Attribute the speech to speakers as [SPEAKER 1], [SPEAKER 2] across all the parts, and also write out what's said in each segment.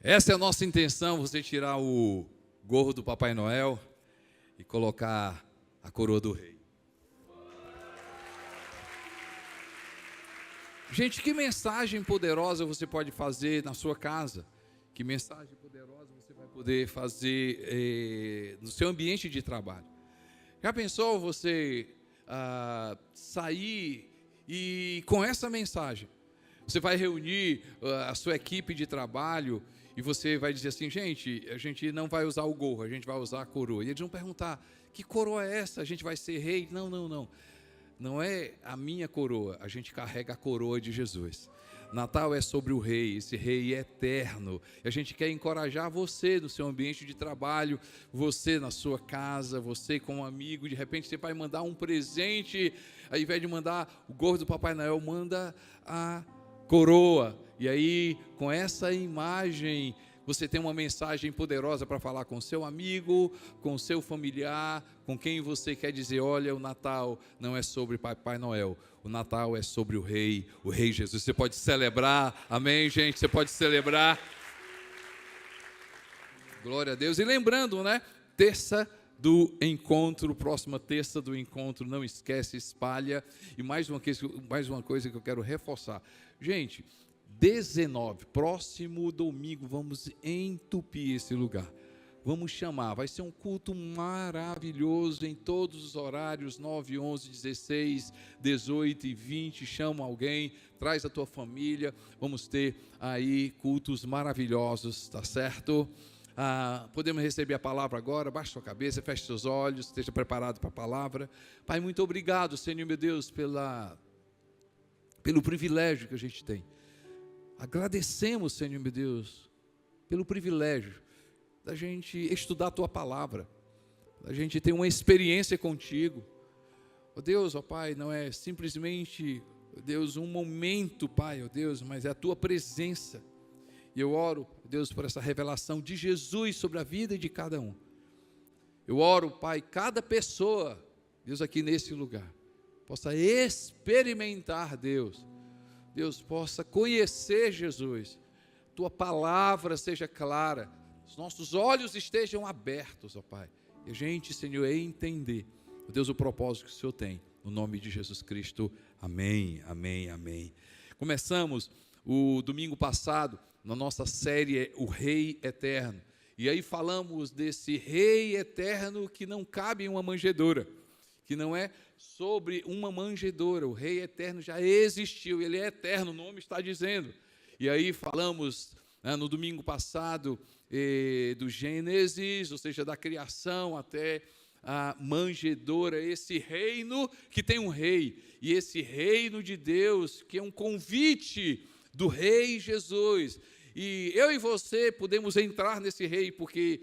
[SPEAKER 1] Essa é a nossa intenção, você tirar o gorro do Papai Noel e colocar a coroa do rei. Gente, que mensagem poderosa você pode fazer na sua casa? Que mensagem poderosa você vai poder fazer no seu ambiente de trabalho? Já pensou você sair e com essa mensagem, você vai reunir a sua equipe de trabalho e você vai dizer assim, gente, a gente não vai usar o gorro, a gente vai usar a coroa. E eles vão perguntar, que coroa é essa? A gente vai ser rei? Não, não, não. Não é a minha coroa, a gente carrega a coroa de Jesus. Natal é sobre o rei, esse rei é eterno. A gente quer encorajar você no seu ambiente de trabalho, você na sua casa, você com um amigo. De repente você vai mandar um presente, ao invés de mandar o gorro do Papai Noel, manda a coroa. E aí, com essa imagem, você tem uma mensagem poderosa para falar com seu amigo, com seu familiar, com quem você quer dizer, olha, o Natal não é sobre Papai Noel, o Natal é sobre o Rei Jesus. Você pode celebrar, amém, gente? Você pode celebrar. Glória a Deus. E lembrando, né? Terça do encontro, próxima terça do encontro, não esquece, espalha. E mais uma coisa que eu quero reforçar. Gente, 19, próximo domingo, vamos entupir esse lugar. Vamos chamar, vai ser um culto maravilhoso em todos os horários, 9, 11, 16, 18 e 20, chama alguém, traz a tua família, vamos ter aí cultos maravilhosos, tá certo? Podemos receber a palavra agora, baixe sua cabeça, feche seus olhos, esteja preparado para a palavra. Pai, muito obrigado, Senhor meu Deus, pelo privilégio que a gente tem. Agradecemos, Senhor meu Deus, pelo privilégio da gente estudar a Tua Palavra, da gente ter uma experiência contigo. Ó Deus, ó Pai, não é simplesmente, ó Deus, um momento, Pai, ó Deus, mas é a Tua presença. E eu oro, Deus, por essa revelação de Jesus sobre a vida de cada um. Eu oro, Pai, cada pessoa, Deus, aqui nesse lugar, possa experimentar, Deus, possa conhecer Jesus, Tua Palavra seja clara, os nossos olhos estejam abertos, ó Pai, e a gente, Senhor, entender, ó Deus, o propósito que o Senhor tem, no nome de Jesus Cristo, amém, amém, amém. Começamos o domingo passado, na nossa série O Rei Eterno, e aí falamos desse Rei Eterno que não cabe em uma manjedoura, que não é sobre uma manjedoura, o Rei Eterno já existiu, Ele é eterno, o nome está dizendo. E aí falamos, no domingo passado, do Gênesis, ou seja, da criação até a manjedoura, esse reino que tem um rei, e esse reino de Deus, que é um convite do Rei Jesus. E eu e você podemos entrar nesse porque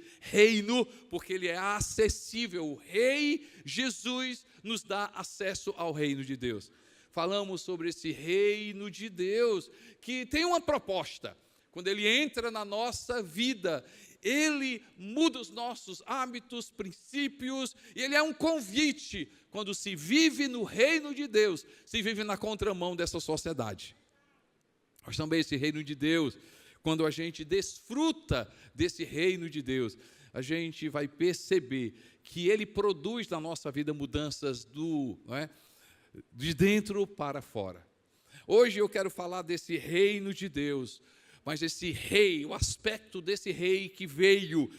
[SPEAKER 1] ele é acessível. O Rei Jesus nos dá acesso ao reino de Deus. Falamos sobre esse reino de Deus, que tem uma proposta. Quando ele entra na nossa vida, ele muda os nossos hábitos, princípios, e ele é um convite. Quando se vive no reino de Deus, se vive na contramão dessa sociedade. Mas também esse reino de Deus, quando a gente desfruta desse reino de Deus, a gente vai perceber que ele produz na nossa vida mudanças de dentro para fora. Hoje eu quero falar desse reino de Deus, mas esse rei, o aspecto desse rei que veio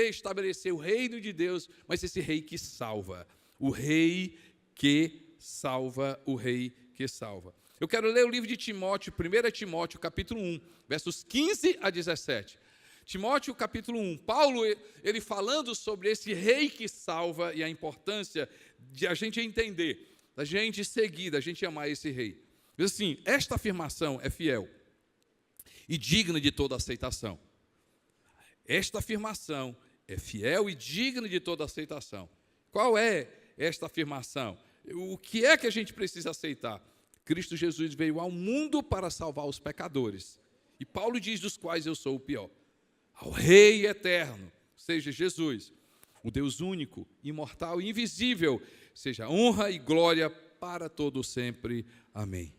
[SPEAKER 1] estabelecer o reino de Deus, mas esse rei que salva, o rei que salva, o rei que salva. Eu quero ler o livro de Timóteo, 1 Timóteo, capítulo 1, versos 15 a 17. Timóteo, capítulo 1, Paulo, ele falando sobre esse rei que salva e a importância de a gente entender, da gente seguir, da gente amar esse rei. Diz assim, esta afirmação é fiel e digna de toda aceitação. Esta afirmação é fiel e digna de toda aceitação. Qual é esta afirmação? O que é que a gente precisa aceitar? Cristo Jesus veio ao mundo para salvar os pecadores. E Paulo diz, dos quais eu sou o pior. Ao Rei eterno, seja Jesus, o Deus único, imortal e invisível, seja honra e glória para todo sempre. Amém.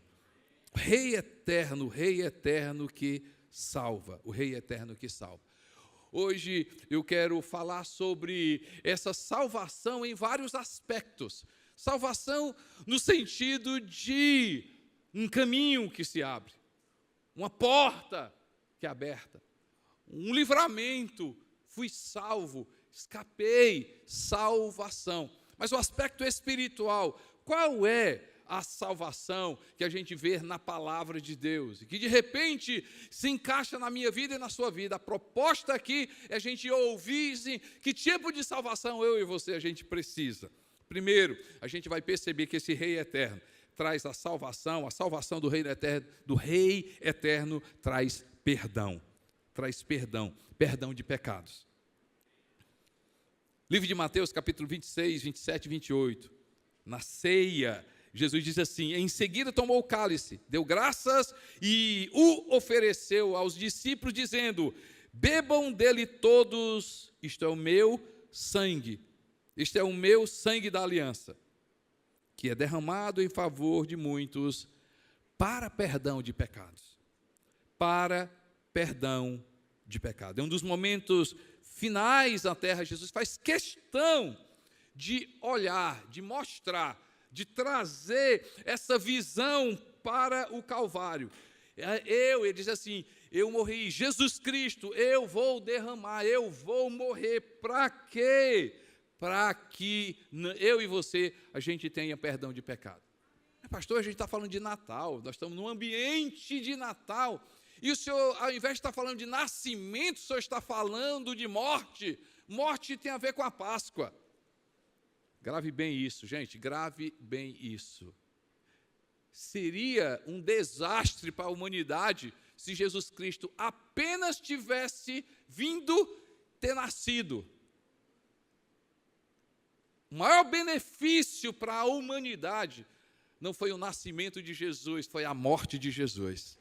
[SPEAKER 1] Rei eterno que salva, o Rei eterno que salva. Hoje eu quero falar sobre essa salvação em vários aspectos. Salvação no sentido de um caminho que se abre, uma porta que é aberta, um livramento, fui salvo, escapei, salvação. Mas o aspecto espiritual, qual é a salvação que a gente vê na palavra de Deus, e que de repente se encaixa na minha vida e na sua vida? A proposta aqui é a gente ouvir que tipo de salvação eu e você a gente precisa. Primeiro, a gente vai perceber que esse Rei eterno traz a salvação do Rei eterno traz perdão de pecados. Livro de Mateus, capítulo 26, 27 e 28, na ceia, Jesus diz assim: em seguida tomou o cálice, deu graças e o ofereceu aos discípulos, dizendo: bebam dele todos, isto é o meu sangue, isto é o meu sangue da aliança, que é derramado em favor de muitos, para perdão de pecados. Para perdão de pecado. É um dos momentos finais na terra. Jesus faz questão de olhar, de mostrar, de trazer essa visão para o Calvário. Ele diz assim: eu morri, Jesus Cristo, eu vou derramar, eu vou morrer, para quê? Para que eu e você, a gente tenha perdão de pecado. Pastor, a gente está falando de Natal, nós estamos num ambiente de Natal, e o senhor, ao invés de estar falando de nascimento, o senhor está falando de morte. Morte tem a ver com a Páscoa. Grave bem isso, gente, grave bem isso. Seria um desastre para a humanidade se Jesus Cristo apenas tivesse vindo ter nascido. O maior benefício para a humanidade não foi o nascimento de Jesus, foi a morte de Jesus.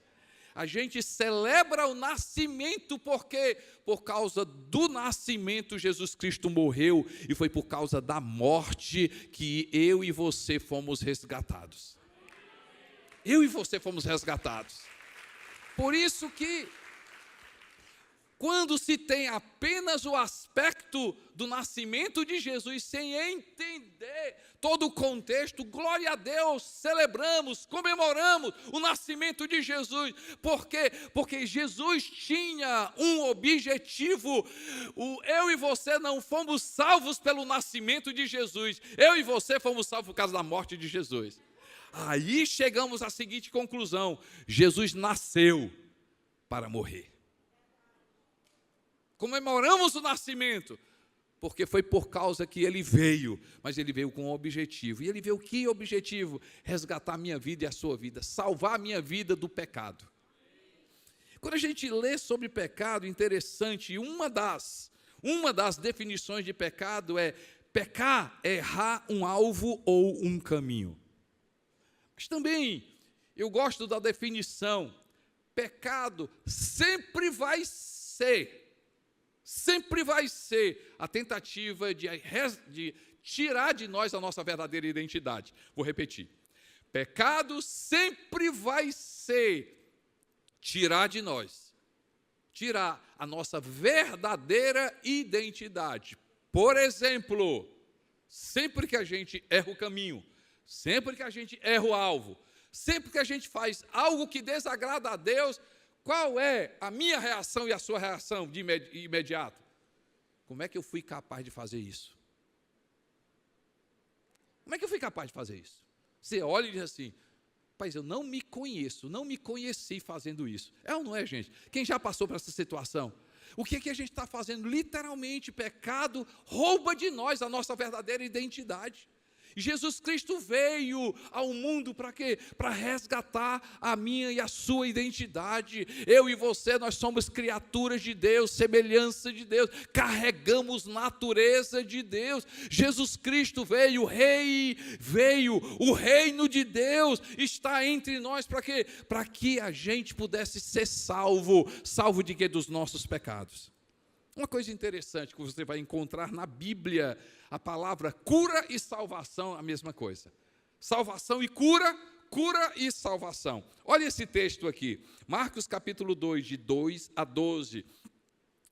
[SPEAKER 1] A gente celebra o nascimento porque, por causa do nascimento, Jesus Cristo morreu, e foi por causa da morte que eu e você fomos resgatados. Eu e você fomos resgatados. Por isso que, quando se tem apenas o aspecto do nascimento de Jesus, sem entender todo o contexto, glória a Deus, celebramos, comemoramos o nascimento de Jesus. Por quê? Porque Jesus tinha um objetivo. Eu e você não fomos salvos pelo nascimento de Jesus, eu e você fomos salvos por causa da morte de Jesus. Aí chegamos à seguinte conclusão: Jesus nasceu para morrer. Comemoramos o nascimento, porque foi por causa que ele veio, mas ele veio com um objetivo. E ele veio que objetivo? Resgatar a minha vida e a sua vida, salvar a minha vida do pecado. Quando a gente lê sobre pecado, interessante, uma das definições de pecado é: pecar é errar um alvo ou um caminho. Mas também, eu gosto da definição: pecado sempre vai ser a tentativa de tirar de nós a nossa verdadeira identidade. Vou repetir: pecado sempre vai ser tirar de nós, tirar a nossa verdadeira identidade. Por exemplo, sempre que a gente erra o caminho, sempre que a gente erra o alvo, sempre que a gente faz algo que desagrada a Deus, qual é a minha reação e a sua reação de imediato? Como é que eu fui capaz de fazer isso? Como é que eu fui capaz de fazer isso? Você olha e diz assim: rapaz, eu não me conheço, não me conheci fazendo isso. É ou não é, gente? Quem já passou por essa situação? O que é que a gente está fazendo? Literalmente, pecado rouba de nós a nossa verdadeira identidade. Jesus Cristo veio ao mundo para quê? Para resgatar a minha e a sua identidade. Eu e você, nós somos criaturas de Deus, semelhança de Deus, carregamos natureza de Deus. Jesus Cristo veio, o reino de Deus está entre nós para quê? Para que a gente pudesse ser salvo de quê? Dos nossos pecados. Uma coisa interessante que você vai encontrar na Bíblia, a palavra cura e salvação, a mesma coisa. Salvação e cura cura e salvação. Olha esse texto aqui, Marcos capítulo 2, de 2 a 12.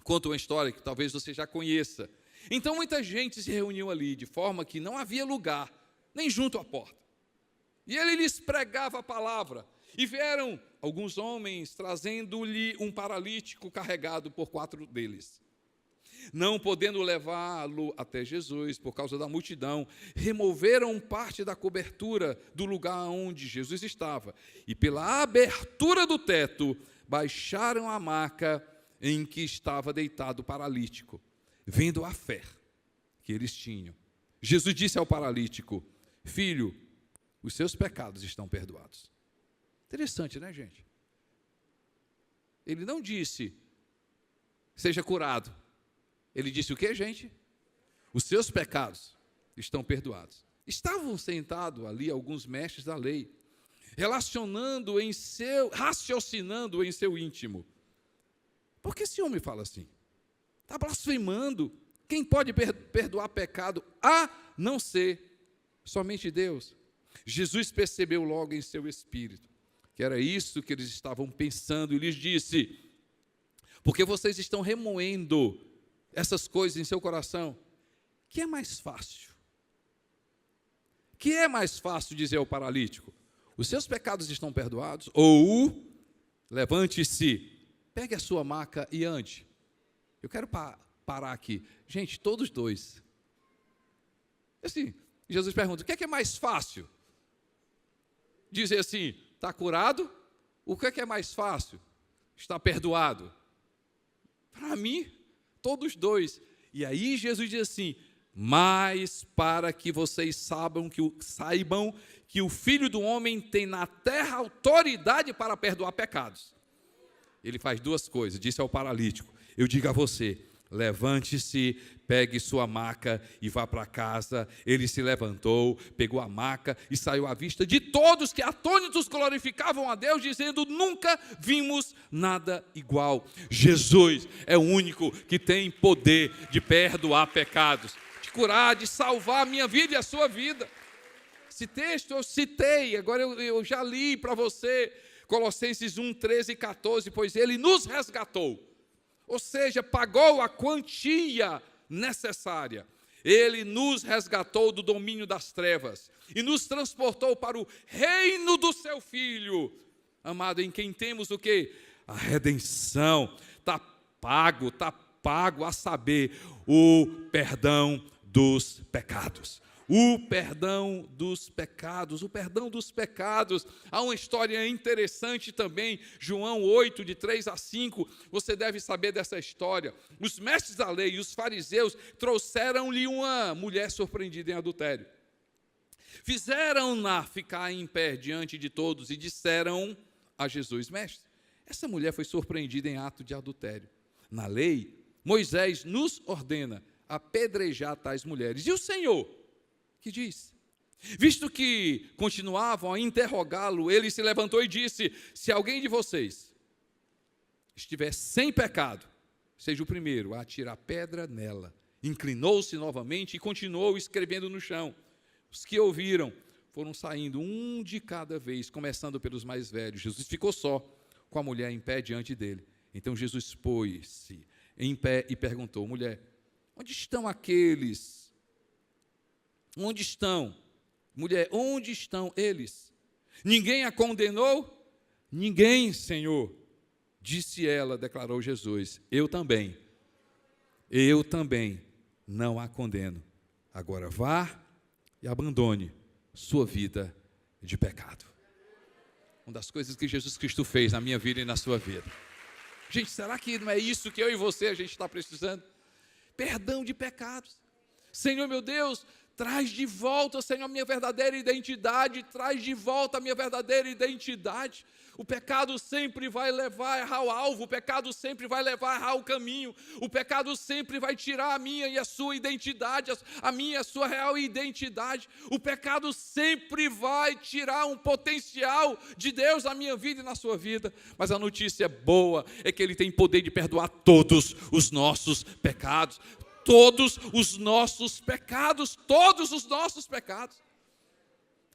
[SPEAKER 1] Conta uma história que talvez você já conheça. Então muita gente se reuniu ali, de forma que não havia lugar, nem junto à porta. E ele lhes pregava a palavra. E vieram alguns homens trazendo-lhe um paralítico carregado por 4 deles. Não podendo levá-lo até Jesus por causa da multidão, removeram parte da cobertura do lugar onde Jesus estava. E pela abertura do teto, baixaram a maca em que estava deitado o paralítico. Vendo a fé que eles tinham, Jesus disse ao paralítico: filho, os seus pecados estão perdoados. Interessante, né, gente? Ele não disse, seja curado. Ele disse o que, gente? Os seus pecados estão perdoados. Estavam sentados ali alguns mestres da lei, raciocinando em seu íntimo. Por que esse homem fala assim? Está blasfemando. Quem pode perdoar pecado a não ser somente Deus? Jesus percebeu logo em seu espírito que era isso que eles estavam pensando e lhes disse: porque vocês estão remoendo essas coisas em seu coração, que é mais fácil? Que é mais fácil dizer ao paralítico: os seus pecados estão perdoados? Ou levante-se, pegue a sua maca e ande. Eu quero parar aqui. Gente, todos dois. Assim, Jesus pergunta: o que é mais fácil? Dizer assim, está curado? O que é mais fácil? Está perdoado? Para mim, todos dois. E aí Jesus diz assim: mas para que vocês saibam que o Filho do Homem tem na terra autoridade para perdoar pecados. Ele faz 2 coisas, disse ao paralítico: eu digo a você, levante-se, pegue sua maca e vá para casa. Ele se levantou, pegou a maca e saiu à vista de todos, que atônitos glorificavam a Deus, dizendo: nunca vimos nada igual. Jesus é o único que tem poder de perdoar pecados, de curar, de salvar a minha vida e a sua vida. Esse texto eu citei, agora eu já li para você, Colossenses 1, 13 e 14, pois ele nos resgatou. Ou seja, pagou a quantia necessária. Ele nos resgatou do domínio das trevas e nos transportou para o reino do seu Filho, amado, em quem temos o quê? A redenção. Está pago, a saber, o perdão dos pecados. O perdão dos pecados, o perdão dos pecados. Há uma história interessante também, João 8, de 3 a 5, você deve saber dessa história. Os mestres da lei e os fariseus trouxeram-lhe uma mulher surpreendida em adultério. Fizeram-na ficar em pé diante de todos e disseram a Jesus: mestre, essa mulher foi surpreendida em ato de adultério. Na lei, Moisés nos ordena apedrejar tais mulheres. E o Senhor, que diz? Visto que continuavam a interrogá-lo, ele se levantou e disse: se alguém de vocês estiver sem pecado, seja o primeiro a atirar pedra nela. Inclinou-se novamente e continuou escrevendo no chão. Os que ouviram foram saindo um de cada vez, começando pelos mais velhos. Jesus ficou só, com a mulher em pé diante dele. Então Jesus pôs-se em pé e perguntou: mulher, onde estão aqueles? Onde estão? Mulher, onde estão eles? Ninguém a condenou? Ninguém, Senhor. Disse ela, declarou Jesus: eu também não a condeno. Agora vá e abandone sua vida de pecado. Uma das coisas que Jesus Cristo fez na minha vida e na sua vida. Gente, será que não é isso que eu e você a gente está precisando? Perdão de pecados. Senhor, meu Deus, traz de volta, Senhor, a minha verdadeira identidade, traz de volta a minha verdadeira identidade. O pecado sempre vai levar a errar o alvo, o pecado sempre vai levar a errar o caminho, o pecado sempre vai tirar a minha e a sua identidade, a minha e a sua real identidade. O pecado sempre vai tirar um potencial de Deus na minha vida e na sua vida. Mas a notícia boa é que Ele tem poder de perdoar todos os nossos pecados. Todos os nossos pecados, todos os nossos pecados.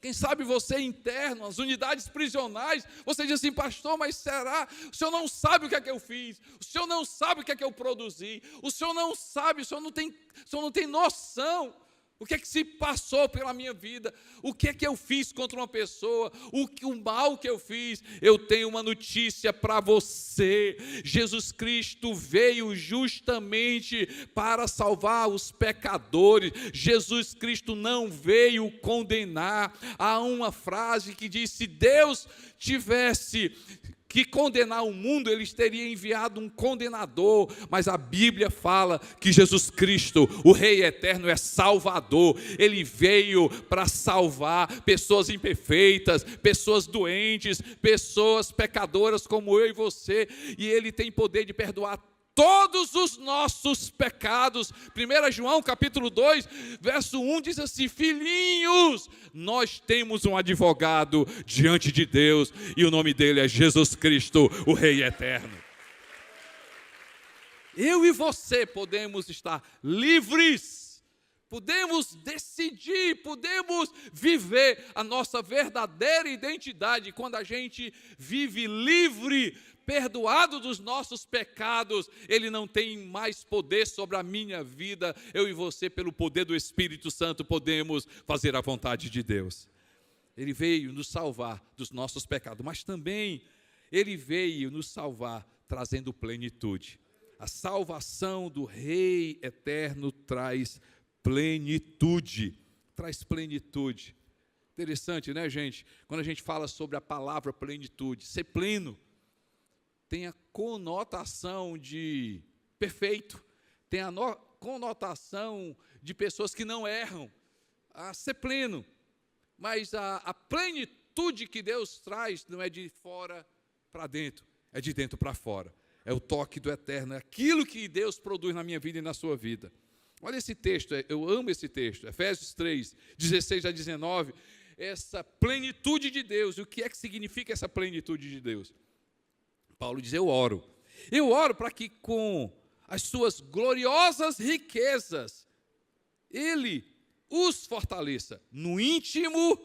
[SPEAKER 1] Quem sabe você interno, as unidades prisionais, você diz assim: pastor, mas será? O senhor não sabe o que é que eu fiz, o senhor não sabe o que é que eu produzi, o senhor não sabe, o senhor não tem noção. O que é que se passou pela minha vida? O que é que eu fiz contra uma pessoa? O mal que eu fiz? Eu tenho uma notícia para você. Jesus Cristo veio justamente para salvar os pecadores. Jesus Cristo não veio condenar. Há uma frase que diz: se Deus tivesse que condenar o mundo, ele teria enviado um condenador, mas a Bíblia fala que Jesus Cristo, o Rei Eterno, é Salvador. Ele veio para salvar pessoas imperfeitas, pessoas doentes, pessoas pecadoras como eu e você, e ele tem poder de perdoar todos os nossos pecados. 1 João capítulo 2, verso 1 diz assim: filhinhos, nós temos um advogado diante de Deus, e o nome dele é Jesus Cristo, o Rei Eterno. Eu e você podemos estar livres, podemos decidir, podemos viver a nossa verdadeira identidade quando a gente vive livre, perdoado dos nossos pecados. Ele não tem mais poder sobre a minha vida. Eu e você, pelo poder do Espírito Santo, podemos fazer a vontade de Deus. Ele veio nos salvar dos nossos pecados, mas também ele veio nos salvar trazendo plenitude. A salvação do Rei Eterno traz plenitude. Traz plenitude. Interessante, né, gente? Quando a gente fala sobre a palavra plenitude, ser pleno tem a conotação de perfeito, tem a conotação de pessoas que não erram, a ser pleno. Mas a plenitude que Deus traz não é de fora para dentro, é de dentro para fora. É o toque do eterno, é aquilo que Deus produz na minha vida e na sua vida. Olha esse texto, eu amo esse texto, Efésios 3, 16 a 19, essa plenitude de Deus. O que é que significa essa plenitude de Deus? Paulo diz: eu oro para que com as suas gloriosas riquezas ele os fortaleça no íntimo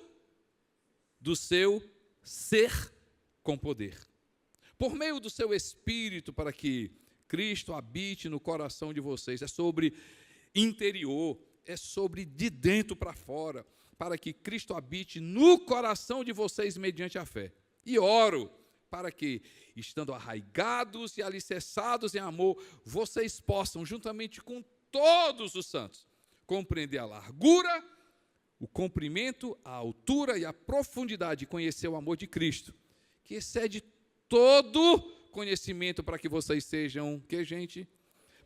[SPEAKER 1] do seu ser com poder, por meio do seu Espírito, para que Cristo habite no coração de vocês. É sobre interior, é sobre de dentro para fora, para que Cristo habite no coração de vocês mediante a fé. E oro para que, estando arraigados e alicerçados em amor, vocês possam, juntamente com todos os santos, compreender a largura, o comprimento, a altura e a profundidade, de conhecer o amor de Cristo, que excede todo conhecimento, para que vocês sejam, que gente?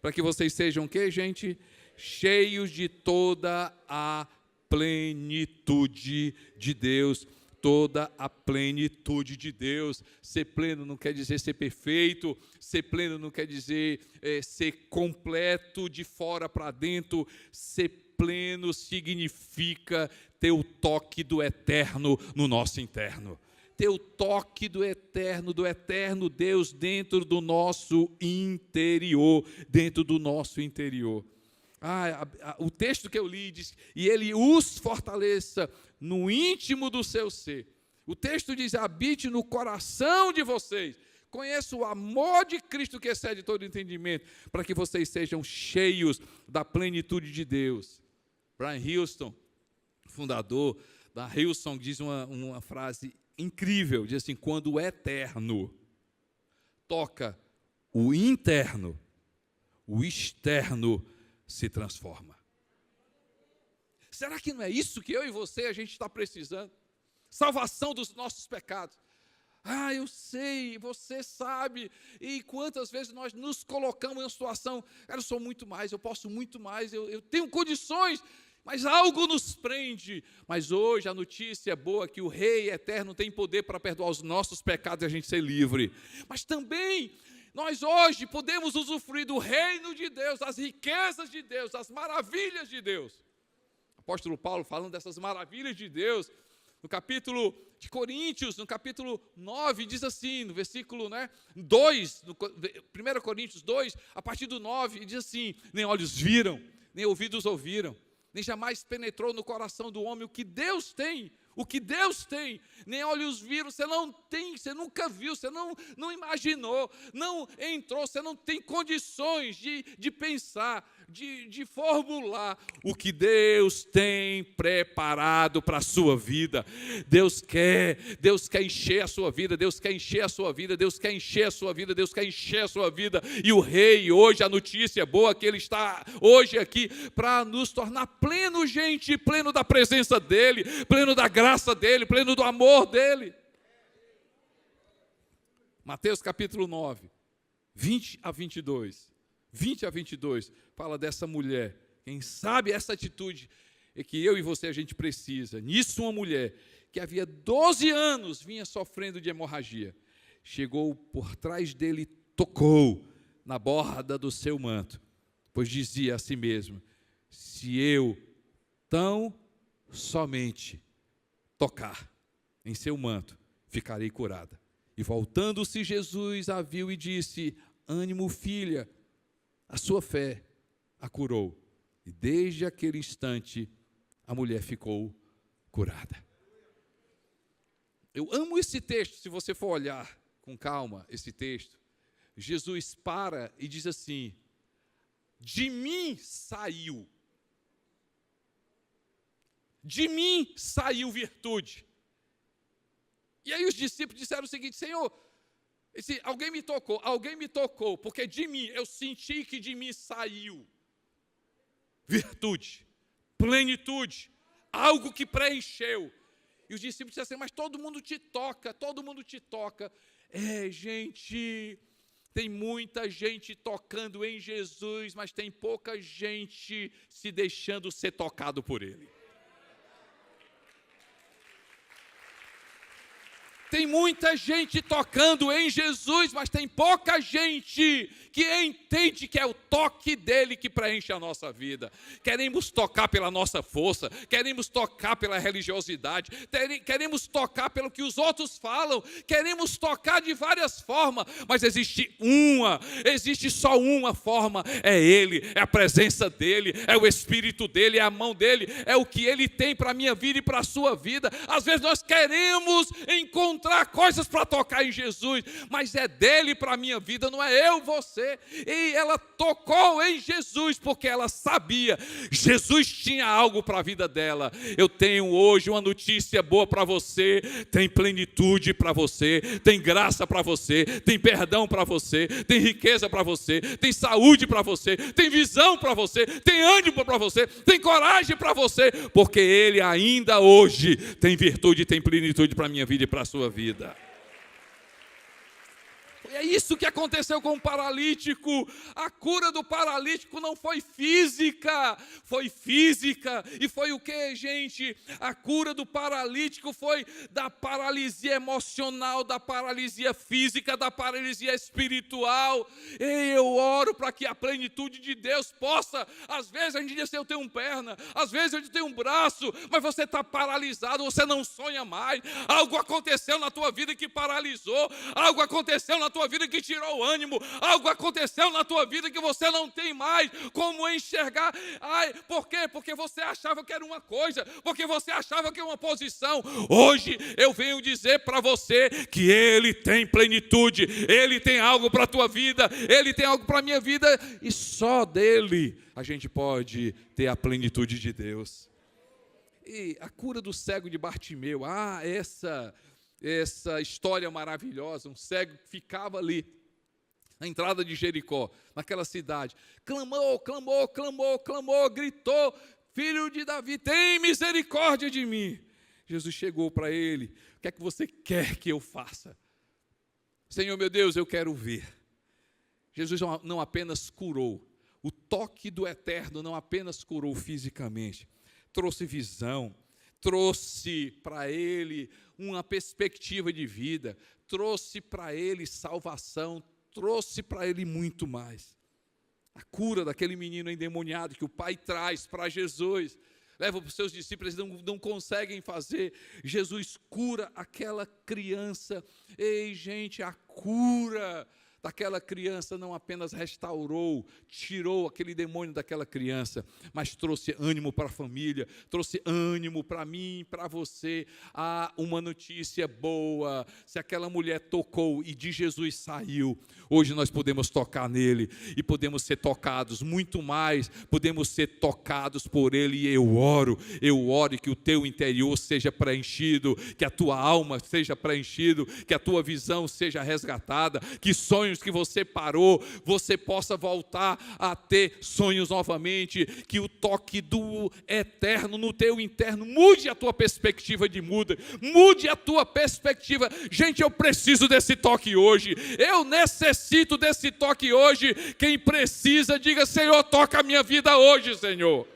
[SPEAKER 1] Para que vocês sejam, que gente? Cheios de toda a plenitude de Deus. Toda a plenitude de Deus. Ser pleno não quer dizer ser perfeito, ser pleno não quer dizer ser completo de fora para dentro. Ser pleno significa ter o toque do eterno no nosso interno. Ter o toque do eterno Deus dentro do nosso interior, dentro do nosso interior. O texto que eu li diz: e ele os fortaleça no íntimo do seu ser. O texto diz: habite no coração de vocês. Conheça o amor de Cristo que excede todo entendimento, para que vocês sejam cheios da plenitude de Deus. Brian Houston, fundador da Hillsong, diz uma frase incrível, diz assim: quando o eterno toca o interno, o externo se transforma. Será que não é isso que eu e você, a gente está precisando? Salvação dos nossos pecados. Eu sei, você sabe, e quantas vezes nós nos colocamos em uma situação: eu sou muito mais, eu posso muito mais, eu tenho condições, mas algo nos prende. Mas hoje a notícia é boa, que o Rei Eterno tem poder para perdoar os nossos pecados e a gente ser livre. Mas também nós hoje podemos usufruir do reino de Deus, das riquezas de Deus, das maravilhas de Deus. O apóstolo Paulo, falando dessas maravilhas de Deus, no capítulo de Coríntios, no capítulo 9, diz assim, no versículo 2, no 1 Coríntios 2, a partir do 9, diz assim: nem olhos viram, nem ouvidos ouviram, nem jamais penetrou no coração do homem o que Deus tem O que Deus tem, nem olhos viram, você não tem, você nunca viu, você não imaginou, não entrou, você não tem condições de pensar, de formular o que Deus tem preparado para a sua vida. Deus quer encher a sua vida, Deus quer encher a sua vida, Deus quer encher a sua vida, Deus quer encher a sua vida. E o Rei, hoje, a notícia boa que Ele está hoje aqui para nos tornar pleno, gente, pleno da presença dEle, pleno da graça dEle, pleno do amor dEle. Mateus capítulo 9, 20 a 22. 20 a 22, fala dessa mulher. Quem sabe essa atitude é que eu e você a gente precisa. Nisso uma mulher que havia 12 anos vinha sofrendo de hemorragia. Chegou por trás dele, tocou na borda do seu manto, pois dizia a si mesmo: se eu tão somente tocar em seu manto, ficarei curada. E voltando-se, Jesus a viu e disse: ânimo, filha, a sua fé a curou. E desde aquele instante, a mulher ficou curada. Eu amo esse texto, se você for olhar com calma esse texto. Jesus para e diz assim: de mim saiu. De mim saiu virtude. E aí os discípulos disseram o seguinte: Senhor, alguém me tocou, porque de mim, eu senti que de mim saiu virtude, plenitude, algo que preencheu. E os discípulos disseram assim: mas todo mundo te toca. Gente, tem muita gente tocando em Jesus, mas tem pouca gente se deixando ser tocado por Ele. Tem muita gente tocando em Jesus, mas tem pouca gente que entende que é o toque dele que preenche a nossa vida. Queremos tocar pela nossa força, queremos tocar pela religiosidade, queremos tocar pelo que os outros falam, queremos tocar de várias formas, mas existe só uma forma: é Ele, é a presença dEle, é o Espírito dEle, é a mão dEle, é o que Ele tem para a minha vida e para a sua vida. Às vezes nós queremos encontrar coisas para tocar em Jesus, mas é dele para a minha vida, não é eu, você. E ela tocou em Jesus porque ela sabia, Jesus tinha algo para a vida dela. Eu tenho hoje uma notícia boa para você: tem plenitude para você, tem graça para você, tem perdão para você, tem riqueza para você, tem saúde para você, tem visão para você, tem ânimo para você, tem coragem para você, porque Ele ainda hoje tem virtude e tem plenitude para a minha vida e para a sua vida. É isso que aconteceu com o paralítico. A cura do paralítico não foi física, e foi o que, gente? A cura do paralítico foi da paralisia emocional, da paralisia física, da paralisia espiritual. E eu oro para que a plenitude de Deus possa, às vezes a gente diz assim: eu tenho uma perna, às vezes eu tenho um braço, mas você está paralisado, você não sonha mais. Algo aconteceu na tua vida que paralisou, algo aconteceu na tua vida que tirou o ânimo, algo aconteceu na tua vida que você não tem mais como enxergar. Por quê? Porque você achava que era uma coisa, porque você achava que era uma posição. Hoje eu venho dizer para você que Ele tem plenitude, Ele tem algo para a tua vida, Ele tem algo para a minha vida, e só dEle a gente pode ter a plenitude de Deus. E a cura do cego de Bartimeu, essa história maravilhosa. Um cego ficava ali na entrada de Jericó, naquela cidade, clamou, gritou: filho de Davi, tem misericórdia de mim. Jesus chegou para ele: o que é que você quer que eu faça? Senhor meu Deus, eu quero ver. Jesus não apenas curou, o toque do Eterno não apenas curou fisicamente, trouxe visão, trouxe para ele uma perspectiva de vida, trouxe para ele salvação, trouxe para ele muito mais. A cura daquele menino endemoniado que o pai traz para Jesus, leva para os seus discípulos, eles não conseguem fazer. Jesus cura aquela criança. Ei, gente, a cura daquela criança não apenas restaurou, tirou aquele demônio daquela criança, mas trouxe ânimo para a família, trouxe ânimo para mim, para você. Há uma notícia boa: se aquela mulher tocou e de Jesus saiu, hoje nós podemos tocar nele e podemos ser tocados muito mais, podemos ser tocados por ele. E eu oro que o teu interior seja preenchido, que a tua alma seja preenchido, que a tua visão seja resgatada, que sonhos que você parou, você possa voltar a ter sonhos novamente, que o toque do eterno no teu interno mude a tua perspectiva de muda, mude a tua perspectiva. Gente, eu preciso desse toque hoje, eu necessito desse toque hoje. Quem precisa, diga: Senhor, toca a minha vida hoje, Senhor.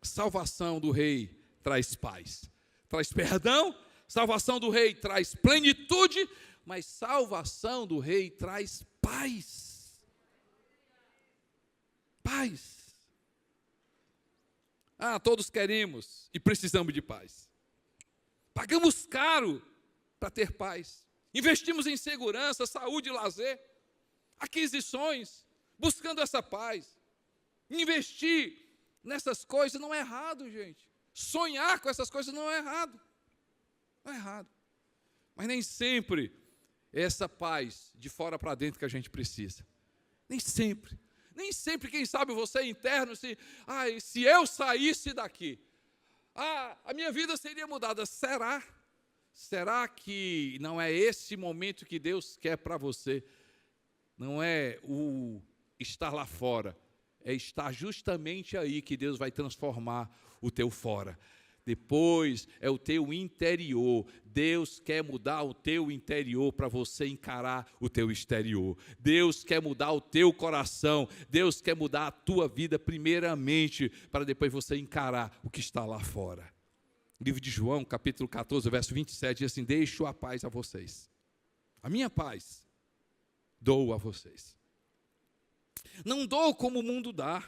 [SPEAKER 1] Salvação do rei traz paz, traz perdão. Salvação do rei traz plenitude, mas salvação do rei traz paz. Paz. Todos queremos e precisamos de paz. Pagamos caro para ter paz. Investimos em segurança, saúde e lazer, aquisições, buscando essa paz. Investir nessas coisas não é errado, gente. Sonhar com essas coisas não é errado. Não é errado. Mas nem sempre é essa paz de fora para dentro que a gente precisa. Nem sempre. Nem sempre, quem sabe você interno, se eu saísse daqui, a minha vida seria mudada. Será? Será que não é esse momento que Deus quer para você? Não é o estar lá fora, é estar justamente aí que Deus vai transformar o teu fora. Depois é o teu interior. Deus quer mudar o teu interior para você encarar o teu exterior. Deus quer mudar o teu coração. Deus quer mudar a tua vida primeiramente, para depois você encarar o que está lá fora. Livro de João, capítulo 14, verso 27, diz assim: deixo a paz a vocês. A minha paz dou a vocês. Não dou como o mundo dá.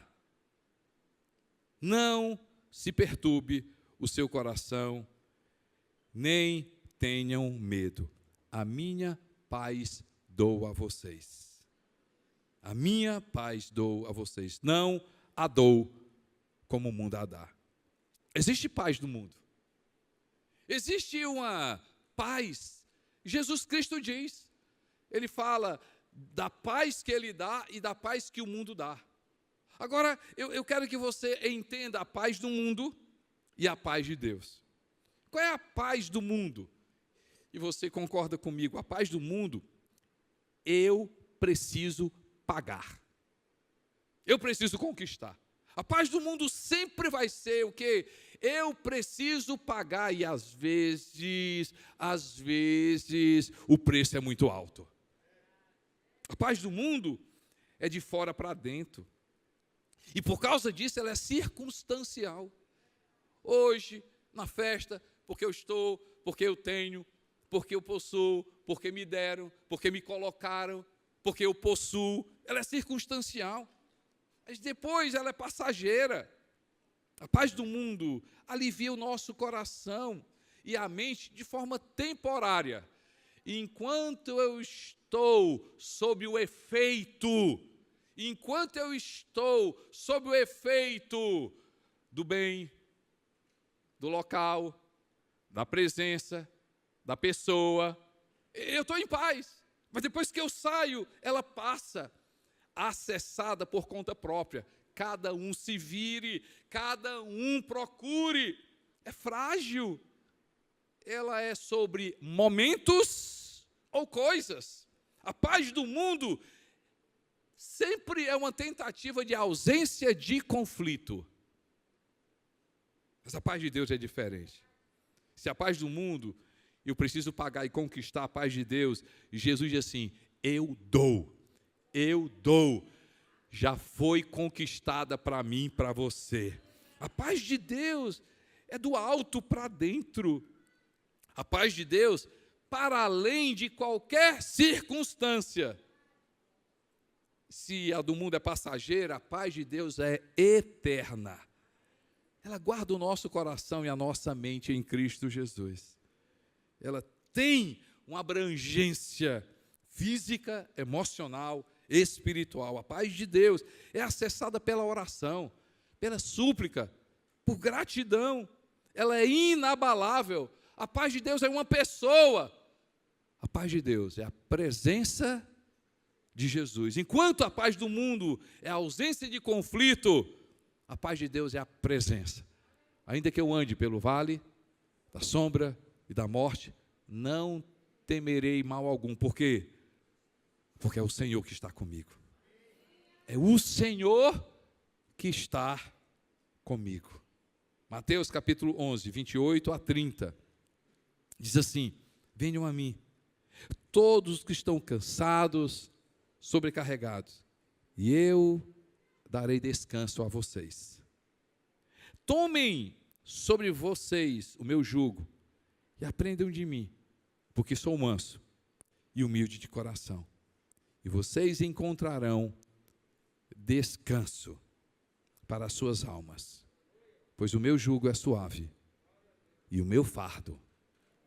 [SPEAKER 1] Não se perturbe o seu coração, nem tenham medo. A minha paz dou a vocês. A minha paz dou a vocês. Não a dou como o mundo a dá. Existe paz no mundo. Existe uma paz. Jesus Cristo diz, ele fala da paz que ele dá e da paz que o mundo dá. Agora, eu quero que você entenda a paz do mundo e a paz de Deus. Qual é a paz do mundo? E você concorda comigo, a paz do mundo, eu preciso pagar. Eu preciso conquistar. A paz do mundo sempre vai ser o quê? Eu preciso pagar, e às vezes, o preço é muito alto. A paz do mundo é de fora para dentro. E por causa disso, ela é circunstancial. Hoje, na festa, porque eu estou, porque eu tenho, porque eu possuo, porque me deram, porque me colocaram, porque eu possuo, ela é circunstancial. Mas depois ela é passageira. A paz do mundo alivia o nosso coração e a mente de forma temporária. E enquanto eu estou sob o efeito, do bem, do local, da presença, da pessoa, eu estou em paz. Mas depois que eu saio, ela passa, acessada por conta própria. Cada um se vire, cada um procure. É frágil. Ela é sobre momentos ou coisas. A paz do mundo sempre é uma tentativa de ausência de conflito. Mas a paz de Deus é diferente. Se a paz do mundo, eu preciso pagar e conquistar a paz de Deus, Jesus diz assim: eu dou, já foi conquistada para mim, para você. A paz de Deus é do alto para dentro. A paz de Deus para além de qualquer circunstância. Se a do mundo é passageira, a paz de Deus é eterna. Ela guarda o nosso coração e a nossa mente em Cristo Jesus. Ela tem uma abrangência física, emocional, espiritual. A paz de Deus é acessada pela oração, pela súplica, por gratidão. Ela é inabalável. A paz de Deus é uma pessoa. A paz de Deus é a presença de Jesus. Enquanto a paz do mundo é a ausência de conflito, a paz de Deus é a presença. Ainda que eu ande pelo vale da sombra e da morte, não temerei mal algum. Por quê? Porque é o Senhor que está comigo. É o Senhor que está comigo. Mateus capítulo 11, 28 a 30. Diz assim: venham a mim, todos os que estão cansados, sobrecarregados, e eu darei descanso a vocês. Tomem sobre vocês o meu jugo e aprendam de mim, porque sou manso e humilde de coração, e vocês encontrarão descanso para as suas almas, pois o meu jugo é suave e o meu fardo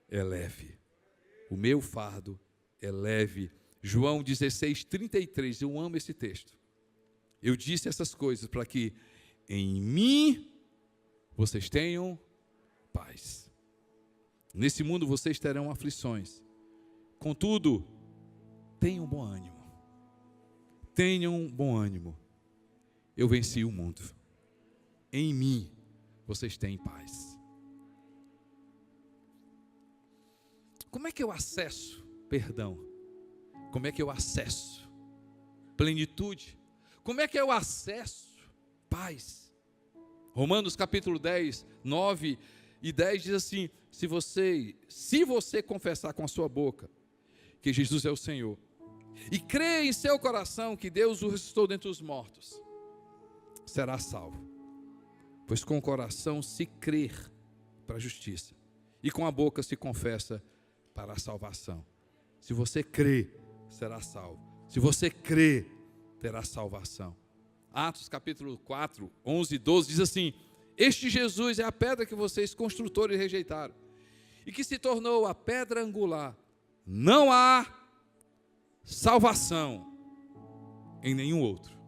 [SPEAKER 1] é leve. O meu fardo é leve. João 16, 33, eu amo esse texto. Eu disse essas coisas para que em mim vocês tenham paz. Nesse mundo vocês terão aflições. Contudo, tenham bom ânimo. Tenham bom ânimo. Eu venci o mundo. Em mim vocês têm paz. Como é que eu acesso perdão? Como é que eu acesso plenitude? Como é que eu acesso paz? Romanos capítulo 10, 9 e 10 diz assim: se você confessar com a sua boca que Jesus é o Senhor, e crer em seu coração que Deus o ressuscitou dentre os mortos, será salvo. Pois com o coração se crer para a justiça, e com a boca se confessa para a salvação. Se você crê, será salvo. Se você crê, terá salvação. Atos capítulo 4, 11 e 12 diz assim: este Jesus é a pedra que vocês construtores rejeitaram, e que se tornou a pedra angular. Não há salvação em nenhum outro,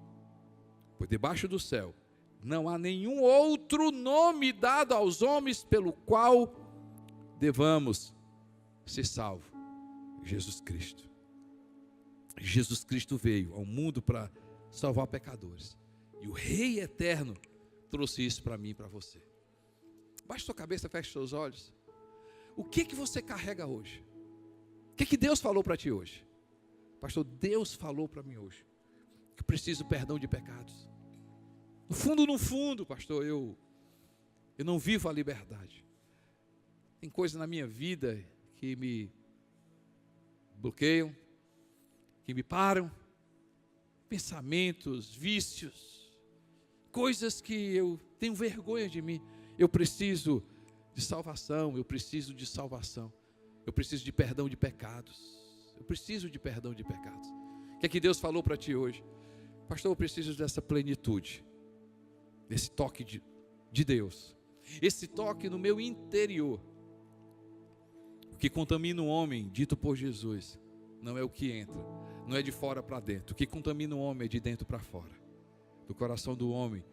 [SPEAKER 1] pois debaixo do céu não há nenhum outro nome dado aos homens pelo qual devamos ser salvos. Jesus Cristo. Jesus Cristo veio ao mundo para salvar pecadores, e o Rei Eterno trouxe isso para mim e para você. Baixe sua cabeça, feche seus olhos. O que você carrega hoje? O que Deus falou para ti hoje? Pastor, Deus falou para mim hoje que eu preciso perdão de pecados. No fundo, pastor, eu não vivo a liberdade. Tem coisas na minha vida que me bloqueiam, que me param, pensamentos, vícios, coisas que eu tenho vergonha de mim. Eu preciso de salvação, eu preciso de salvação. Eu preciso de perdão de pecados. Eu preciso de perdão de pecados. O que é que Deus falou para ti hoje? Pastor, eu preciso dessa plenitude, desse toque de Deus, esse toque no meu interior. O que contamina o homem, dito por Jesus, não é o que entra, não é de fora para dentro. O que contamina o homem é de dentro para fora. Do coração do homem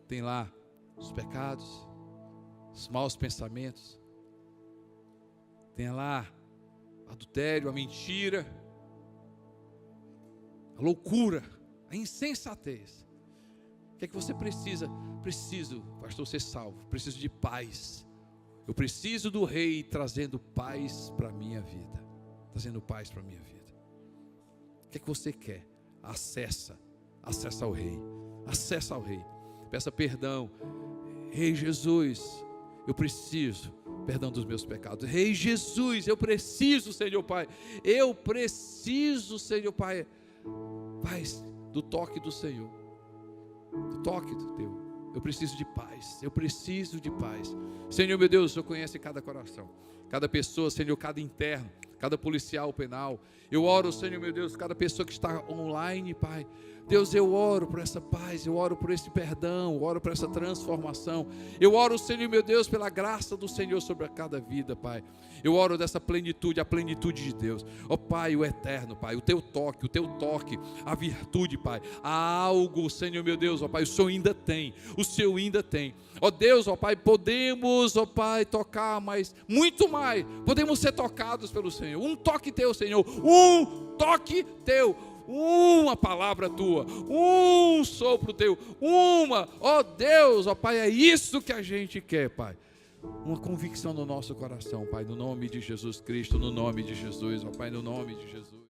[SPEAKER 1] tem lá os pecados, os maus pensamentos, tem lá adultério, a mentira, a loucura, a insensatez. O que é que você precisa? Preciso, pastor, ser salvo. Preciso de paz. Eu preciso do Rei trazendo paz para a minha vida. Trazendo paz para a minha vida. O que é que você quer? Acessa ao Rei. Acessa ao Rei. Peça perdão. Rei Jesus, eu preciso perdão dos meus pecados. Rei Jesus, eu preciso, Senhor Pai. Eu preciso, Senhor Pai. Paz do toque do Senhor. Do toque do teu. Eu preciso de paz. Eu preciso de paz. Senhor meu Deus, o Senhor conhece cada coração, cada pessoa, Senhor, cada interno, cada policial penal. Eu oro, Senhor meu Deus, cada pessoa que está online, Pai. Deus, eu oro por essa paz, eu oro por esse perdão, eu oro por essa transformação. Eu oro, Senhor meu Deus, pela graça do Senhor sobre cada vida, Pai. Eu oro dessa plenitude, a plenitude de Deus. Ó Pai, o eterno, Pai, o teu toque, a virtude, Pai. Há algo, Senhor meu Deus, ó Pai, o Senhor ainda tem, o Senhor ainda tem. Ó Deus, ó Pai, podemos, ó Pai, tocar mais, muito mais. Podemos ser tocados pelo Senhor. Um toque teu, Senhor, um toque teu. Uma palavra tua, um sopro teu, ó Deus, ó Pai, é isso que a gente quer, Pai. Uma convicção no nosso coração, Pai, no nome de Jesus Cristo, no nome de Jesus, ó Pai, no nome de Jesus.